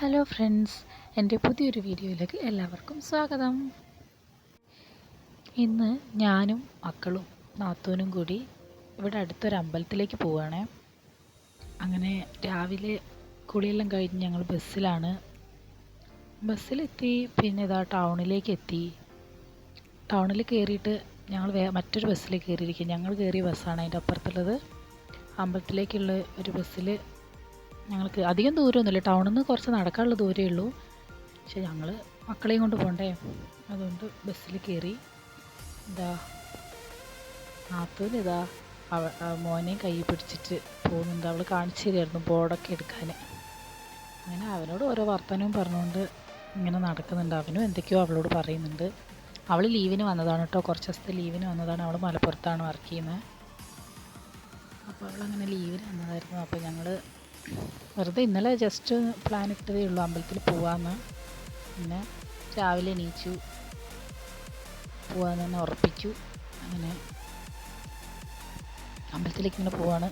Hello friends, എൻ്റെ പുതിയൊരു വീഡിയോയിലേക്ക് എല്ലാവർക്കും സ്വാഗതം. ഇന്ന് ഞാനും മക്കളും നാത്തൂനും കൂടി ഇവിടെ അടുത്തൊരു അമ്പലത്തിലേക്ക് പോവുകയാണ്. അങ്ങനെ രാവിലെ കുളിയെല്ലാം കഴിഞ്ഞ് ഞങ്ങൾ ബസ്സിലെത്തി. പിന്നെ ഇതാ ടൗണിലേക്ക് എത്തി. ടൗണിൽ കയറിയിട്ട് ഞങ്ങൾ മറ്റൊരു ബസ്സിൽ കയറിയിരിക്കുക. ഞങ്ങൾ കയറിയ ബസ്സാണ് അതിൻ്റെ അപ്പുറത്തുള്ളത്. അമ്പലത്തിലേക്കുള്ള ഒരു ബസ്സിൽ ഞങ്ങൾക്ക് അധികം ദൂരമൊന്നുമില്ല, ടൗണിൽ നിന്ന് കുറച്ച് നടക്കാനുള്ള ദൂരമേ ഉള്ളൂ. പക്ഷെ ഞങ്ങൾ മക്കളെയും കൊണ്ട് പോകണ്ടേ, അതുകൊണ്ട് ബസ്സിൽ കയറി. നാത്തൂനിതാ മോനെയും കൈ പിടിച്ചിട്ട് പോകുന്നുണ്ട്. അവൾ കാണിച്ചു തരുമായിരുന്നു ബോർഡൊക്കെ എടുക്കാൻ. അങ്ങനെ അവനോട് ഓരോ വർത്തമാനവും പറഞ്ഞുകൊണ്ട് ഇങ്ങനെ നടക്കുന്നുണ്ട്. അവനും എന്തൊക്കെയോ അവളോട് പറയുന്നുണ്ട്. അവൾ ലീവിന് വന്നതാണ് കേട്ടോ, കുറച്ച് ദിവസത്തെ ലീവിന് വന്നതാണ്. അവൾ മലപ്പുറത്താണ് വർക്ക് ചെയ്യുന്നത്. അപ്പോൾ അവളങ്ങനെ ലീവിന് വന്നതായിരുന്നു. അപ്പോൾ ഞങ്ങൾ വെറുതെ ഇന്നലെ ജസ്റ്റ് പ്ലാൻ ഇട്ടതേ ഉള്ളൂ അമ്പലത്തിൽ പോവാമെന്ന്. പിന്നെ രാവിലെ എണീച്ചു, പോവാമെന്ന് തന്നെ ഉറപ്പിച്ചു. അങ്ങനെ അമ്പലത്തിലേക്ക് ഇങ്ങനെ പോവാണ്.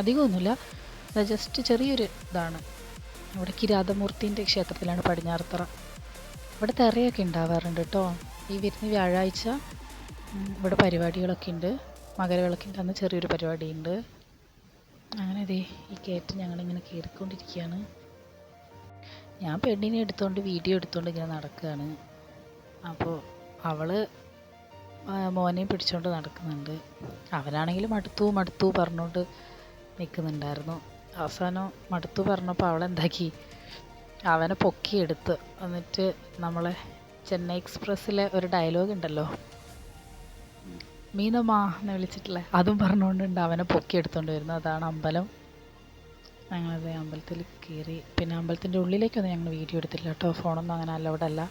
അധികമൊന്നുമില്ല, ജസ്റ്റ് ചെറിയൊരു ഇതാണ്. ഇവിടെ കിരാതമൂർത്തിൻ്റെ ക്ഷേത്രത്തിലാണ്, പടിഞ്ഞാറത്തറ. ഇവിടെ തിറയൊക്കെ ഉണ്ടാവാറുണ്ട് കേട്ടോ. ഈ വരുന്ന വ്യാഴാഴ്ച ഇവിടെ പരിപാടികളൊക്കെ ഉണ്ട്. മകരവിളക്കിൻ്റെ അന്ന് ചെറിയൊരു പരിപാടിയുണ്ട്. അങ്ങനെ ഈ കയറ്റം ഞങ്ങളിങ്ങനെ കയറിക്കൊണ്ടിരിക്കുകയാണ്. ഞാൻ പെണ്ണിനെ എടുത്തുകൊണ്ട് വീഡിയോ എടുത്തുകൊണ്ട് ഇങ്ങനെ നടക്കുകയാണ്. അപ്പോൾ അവൾ മോനെയും പിടിച്ചുകൊണ്ട് നടക്കുന്നുണ്ട്. അവനാണെങ്കിൽ മടുത്തു പറഞ്ഞുകൊണ്ട് നിൽക്കുന്നുണ്ടായിരുന്നു. അവസാനം മടുത്തു പറഞ്ഞപ്പോൾ അവളെന്താക്കി, അവനെ പൊക്കിയെടുത്ത്. എന്നിട്ട് നമ്മളെ ചെന്നൈ എക്സ്പ്രസ്സിലെ ഒരു ഡയലോഗ് ഉണ്ടല്ലോ, മീനമ്മ എന്ന് വിളിച്ചിട്ടുള്ള, അതും പറഞ്ഞുകൊണ്ടുണ്ട് അവനെ പൊക്കിയെടുത്തുകൊണ്ട് വരുന്നത്. അതാണ് അമ്പലം. ഞങ്ങളത് അമ്പലത്തിൽ കയറി. പിന്നെ അമ്പലത്തിൻ്റെ ഉള്ളിലേക്കൊന്നും ഞങ്ങൾ വീഡിയോ എടുത്തില്ല കേട്ടോ, ഫോണൊന്നും അങ്ങനെ അലൗഡ് അല്ല.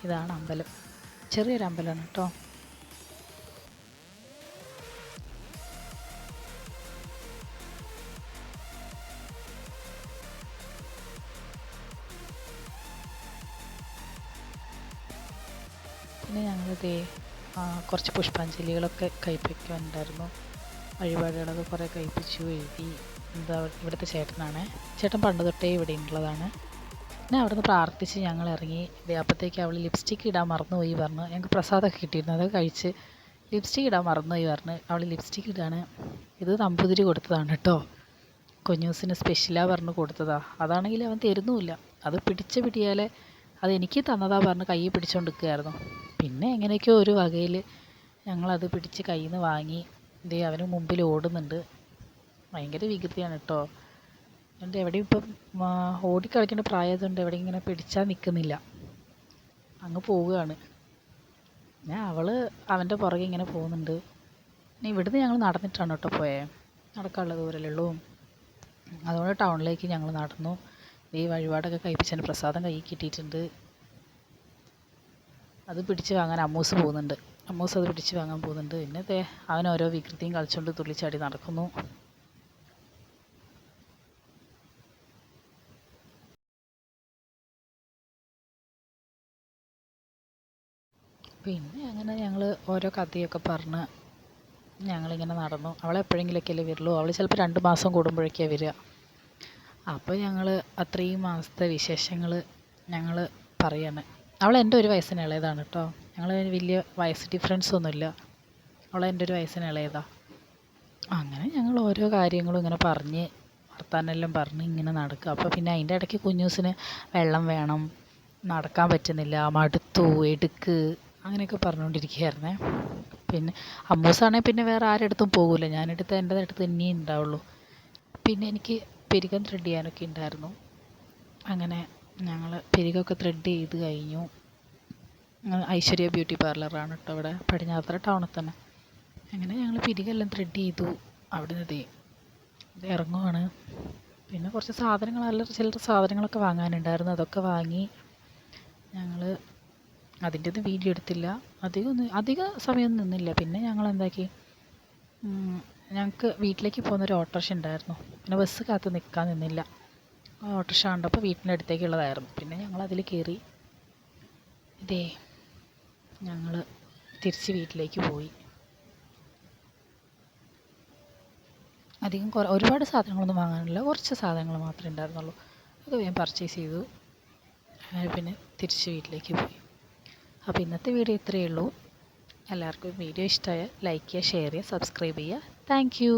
ഇതാണ് അമ്പലം, ചെറിയൊരു അമ്പലമാണ് കേട്ടോ. പിന്നെ ഞങ്ങളിത് കുറച്ച് പുഷ്പാഞ്ജലികളൊക്കെ കഴിപ്പിക്കുന്നുണ്ടായിരുന്നു. വഴിപാടുകളൊക്കെ കുറേ കഴിപ്പിച്ചു. എഴുതി. ഇവിടുത്തെ ചേട്ടനാണ്. ചേട്ടൻ പണ്ട് തൊട്ടേ ഇവിടെ ഉള്ളതാണ്. പിന്നെ അവിടുന്ന് പ്രാർത്ഥിച്ച് ഞങ്ങൾ ഇറങ്ങി. അപ്പോഴത്തേക്ക് അവൾ ലിപ്സ്റ്റിക്ക് ഇടാൻ മറന്നുപോയി പറഞ്ഞു. ഞങ്ങൾക്ക് പ്രസാദമൊക്കെ കിട്ടിയിരുന്നു, അത് കഴിച്ച്. ലിപ്സ്റ്റിക്ക് ഇടാൻ മറന്നുപോയി പറഞ്ഞ് അവൾ ലിപ്സ്റ്റിക്ക് ഇടാണ്. ഇത് നമ്പൂതിരി കൊടുത്തതാണ് കേട്ടോ, കുഞ്ഞൂസിന് സ്പെഷ്യലാണ് പറഞ്ഞ് കൊടുത്തതാണ്. അതാണെങ്കിൽ അവൻ തരുന്നുമില്ല. അത് പിടിച്ച പിടിയാലെ അത് എനിക്ക് തന്നതാ പറഞ്ഞ് കൈ പിടിച്ചുകൊണ്ടിരിക്കുകയായിരുന്നു. പിന്നെ എങ്ങനെയൊക്കെയോ ഒരു വകയിൽ ഞങ്ങളത് പിടിച്ച് കയ്യിൽ നിന്ന് വാങ്ങി. അവന് മുമ്പിൽ ഓടുന്നുണ്ട്. ഭയങ്കര വികൃതിയാണ് കേട്ടോ. എൻ്റെ എവിടെയും ഇപ്പം ഓടിക്കളിക്കേണ്ട പ്രായമായതുകൊണ്ട് എവിടെ ഇങ്ങനെ പിടിച്ചാൽ നിൽക്കുന്നില്ല, അങ്ങ് പോവുകയാണ്. പിന്നെ അവൾ അവൻ്റെ പുറകെ ഇങ്ങനെ പോകുന്നുണ്ട്. പിന്നെ ഇവിടുന്ന് ഞങ്ങൾ നടന്നിട്ടാണ് കേട്ടോ പോയത്, നടക്കാനുള്ള ദൂരമല്ലേ ഉള്ളൂ. അതുകൊണ്ട് ടൗണിലേക്ക് ഞങ്ങൾ നടന്നു. ഈ വഴിപാടൊക്കെ കഴിപ്പിച്ചതിന് പ്രസാദം കയ്യിൽ കിട്ടിയിട്ടുണ്ട്. അത് പിടിച്ച് വാങ്ങാൻ അമ്മൂസ് അത് പിടിച്ച് വാങ്ങാൻ പോകുന്നുണ്ട്. പിന്നെ അവൻ ഓരോ വികൃതിയും കളിച്ചുകൊണ്ട് തുള്ളിച്ചാടി നടക്കുന്നു. പിന്നെ അങ്ങനെ ഞങ്ങൾ ഓരോ കഥയൊക്കെ പറഞ്ഞ് ഞങ്ങളിങ്ങനെ നടന്നു. അവളെപ്പോഴെങ്കിലൊക്കെ അല്ലേ വരുള്ളൂ, അവൾ ചിലപ്പോൾ 2 മാസം കൂടുമ്പോഴൊക്കെയാണ് വരിക. അപ്പോൾ ഞങ്ങൾ അത്രയും മാസത്തെ വിശേഷങ്ങൾ ഞങ്ങൾ പറയാണ്. അവൾ എൻ്റെ ഒരു വയസ്സിന് ഇളയതാണ് കേട്ടോ. ഞങ്ങൾ വലിയ വയസ്സ് ഡിഫറൻസ് ഒന്നുമില്ല. അവൾ എൻ്റെ ഒരു വയസ്സിന് ഇളയതാണ്. അങ്ങനെ ഞങ്ങൾ ഓരോ കാര്യങ്ങളും ഇങ്ങനെ പറഞ്ഞ് വർത്താനെല്ലാം പറഞ്ഞ് ഇങ്ങനെ നടക്കുക. അപ്പോൾ പിന്നെ അതിൻ്റെ ഇടയ്ക്ക് കുഞ്ഞൂസിന് വെള്ളം വേണം, നടക്കാൻ പറ്റുന്നില്ല, മടുത്തു, എടുക്ക്, അങ്ങനെയൊക്കെ പറഞ്ഞുകൊണ്ടിരിക്കുകയായിരുന്നേ. പിന്നെ അമ്മൂസാണെങ്കിൽ പിന്നെ വേറെ ആരെടുത്തും പോകില്ല, ഞാനെടുത്ത് എൻ്റെ അടുത്ത് തന്നെയേ ഉണ്ടാവുള്ളൂ. പിന്നെ എനിക്ക് പെരുകം ത്രെഡ് ചെയ്യാനൊക്കെ ഉണ്ടായിരുന്നു. അങ്ങനെ ഞങ്ങൾ പെരുകൊക്കെ ത്രെഡ് ചെയ്ത് കഴിഞ്ഞു. ഐശ്വര്യ ബ്യൂട്ടി പാർലറാണ് കേട്ടോ ഇവിടെ പടിഞ്ഞാറത്തറ ടൗണിൽ തന്നെ. അങ്ങനെ ഞങ്ങൾ പെരുകെല്ലാം ത്രെഡ് ചെയ്തു. അവിടെ നിന്ന് ഇറങ്ങുവാണ്. പിന്നെ കുറച്ച് ചില്ലറ സാധനങ്ങളൊക്കെ വാങ്ങാനുണ്ടായിരുന്നു, അതൊക്കെ വാങ്ങി. ഞങ്ങൾ അതിൻ്റെ ഒന്നും വീഡിയോ എടുത്തില്ല, അധിക സമയമൊന്നും നിന്നില്ല. പിന്നെ ഞങ്ങൾ എന്താക്കി, ഞങ്ങൾക്ക് വീട്ടിലേക്ക് പോകുന്നൊരു ഓട്ടോറിക്ഷ ഉണ്ടായിരുന്നു. പിന്നെ ബസ് കാത്ത് നിൽക്കാൻ നിന്നില്ല, ഓട്ടോറിക്ഷ കണ്ടപ്പോൾ വീട്ടിൻ്റെ അടുത്തേക്കുള്ളതായിരുന്നു. പിന്നെ ഞങ്ങൾ അതിൽ കയറി. ഞങ്ങൾ തിരിച്ച് വീട്ടിലേക്ക് പോയി. അധികം ഒരുപാട് സാധനങ്ങളൊന്നും വാങ്ങാനില്ല, കുറച്ച് സാധനങ്ങൾ മാത്രമേ ഉണ്ടായിരുന്നുള്ളൂ. അത് വേഗം പർച്ചേസ് ചെയ്തു. പിന്നെ തിരിച്ച് വീട്ടിലേക്ക് പോയി. അപ്പോൾ ഇന്നത്തെ വീഡിയോ ഇത്രയേ ഉള്ളൂ. എല്ലാവർക്കും വീഡിയോ ഇഷ്ടമായാൽ ലൈക്ക് ചെയ്യുക, ഷെയർ ചെയ്യുക, സബ്സ്ക്രൈബ് ചെയ്യുക. Thank you.